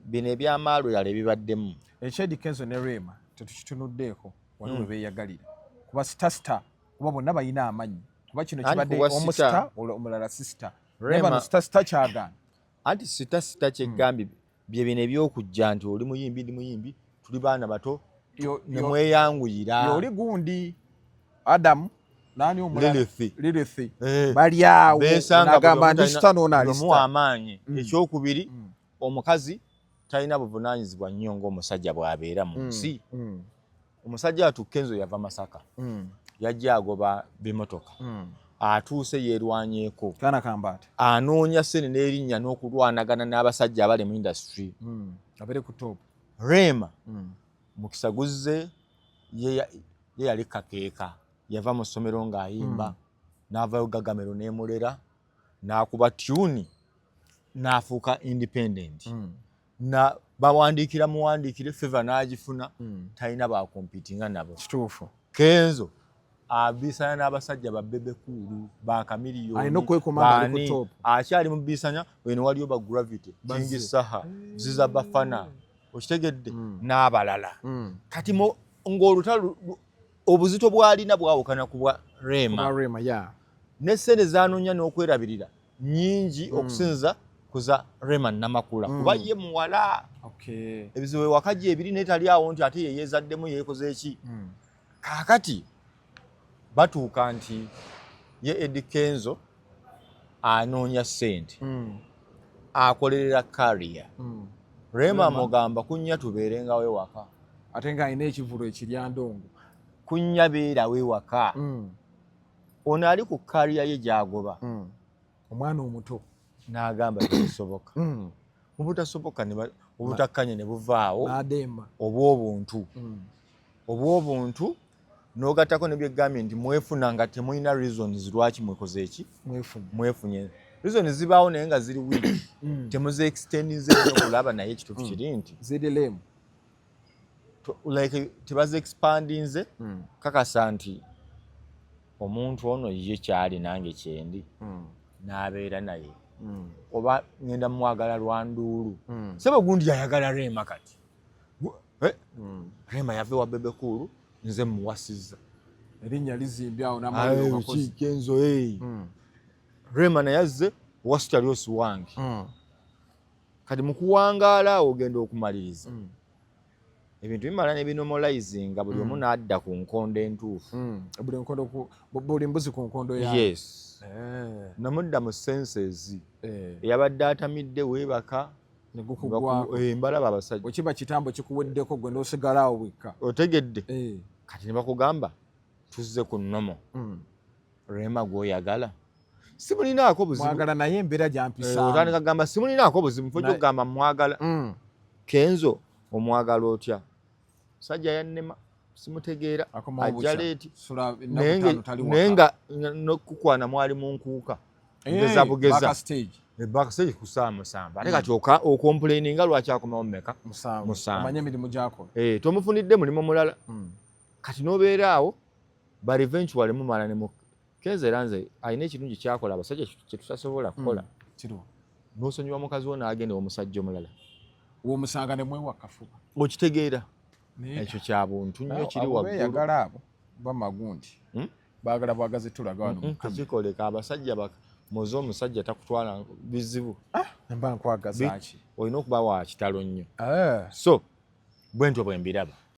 Speaker 2: bino ebyamaalweyala ebibaddemu
Speaker 1: Ekyedi Kenzo ne Rema tetukitunuddeeko waliwo we beeyagalira kuba sita kuba bonna balina amanyi kuba kino kibadde omusita omulala sisita Rema sita kyagaana
Speaker 2: anti sita kyegambye bye bino ebyokujja nti oli muyimbi ndi muyimbi tuli baana bato ne mweyanguyira
Speaker 1: oli gundi Adamu nani omulala Lilith
Speaker 2: bali awo
Speaker 1: nagamba ndi sita n'ono ali
Speaker 2: sita amaanyi ekyokubiri omukazi talina buvunaanyizibwa nnyo ng'omusajja bw'abeera mu nsi omusajja atukka Enzo yava Masaka yajja agoba bimotoka atuuse yeerwanyeeko
Speaker 1: kana kambaate
Speaker 2: anoonya ssene n'erinnya n'okulwanagana n'abasajja abali mu industry
Speaker 1: abere ku top
Speaker 2: Rema mukisa guzze ye yali kakeeka yava mu ssomero ng'ayimba n'avayo Gagamero n'emulera n'akuba tune n'afuuka independent bawandiikira muwandiikire feva n'agifuna talina bakompitinga nabo.
Speaker 1: Kituufu.
Speaker 2: Kenzo abisanya n'abasajja babbebekulu bakamiliyoni
Speaker 1: alina okwekomanga ali ku top.
Speaker 2: akyali mu bisanya weno waliyo ba Gravity Kingi Saha Ziza Bafana okitegedde n'abalala. Kati ng'olutalo obuzito bwalina bwawukana ku bwa Rema ne ssente z'anoonya n'okwerabirira nnyingi okusinza kuza Rema Namakula kuba ye muwala. Ebizibu ewaka gye ebiri naye tali awo nti ate ye yeezaddemu yeekoze eki. Kaakati batuuka nti ye Eddie Kenzo anoonya ssente akolerera kariya. Rema mugamba kunnya tubeerengawo ewaka
Speaker 1: ate ng'alina ekivulo ekiryandongo
Speaker 2: kunnya beerawo ewaka. Ono ali ku kariya ye gy'agoba
Speaker 1: omwana omuto
Speaker 2: n'agamba tebisoboka. Mu butasoboka obutakkanya ne buvaawo obw'obuntu n'ogattako ne byegambye nti mwefuna nga temulina reasons lwaki mwekoze eki mwefunye. Reasons zibaawo naye nga ziri weak temuze extendinze okulaba naye ekituufu kiri nti
Speaker 1: zidilemu
Speaker 2: like tebaze expandinze kakasa nti omuntu ono ye kyali nange kyendi n'abeera naye oba ngenda mwagala lwanduulu sebe gundi yayagala Rema kati Rema yave wa Bebekulu nze muwasizza
Speaker 1: erinnya lizimbye awo n'amaliro gakoze
Speaker 2: Kenzo Rema naye azze wasitali osiwange kati mu kuwangaala ogenda okumaliriza ebintu bimala ne binomalizinga buli omu n'adda ku nkondo entuufu.
Speaker 1: Buli mbuzi ku nkondo yayo.
Speaker 2: Yes. Namudda mu senses eyabadde atamidde weebaka mbalaba abasajja.
Speaker 1: Okiba kitambo kikuweddeko gwe n'osigala awo wekka.
Speaker 2: Otegedde kati ne bakugamba tuzze ku nnomo Rema gw'oyagala simulinaako buzibu.
Speaker 1: Mwagala naye embeera gyampisaamu.
Speaker 2: Otandika kugamba simulinaako buzibu mufojja okugamba mwagala. Kenzo omwagala otya? Sajja yannema simutegeera ajja leeti naye nga nokukwana mwali mu nkuuka bugeza backstage ku ssaawa musanvu ate kati okomplaininga lwaki akomawo mmeka musanvu
Speaker 1: omanye emirimu gy'akola
Speaker 2: tomufunidde mulimu mulala kati n'obeera awo bali eventually mumala ne Kenzo era nze alina ekirungi kyakola abasajja kye tutasobola kukola n'osonyiwa mukazi wo n'agenda omusajja omulala
Speaker 1: womusanga ne mwewa kafuba
Speaker 2: okitegeera ekyo kya buntu nnyo kiri waggulu
Speaker 1: yagala abo bamagundi baagala bwagaze tulaga wano
Speaker 2: kikoleka abasajja muze omusajja takutwala bizibu
Speaker 1: mba nkwagaza ki
Speaker 2: olina okuba wa kitalo nnyo so bwe ntyo bwe mbiraba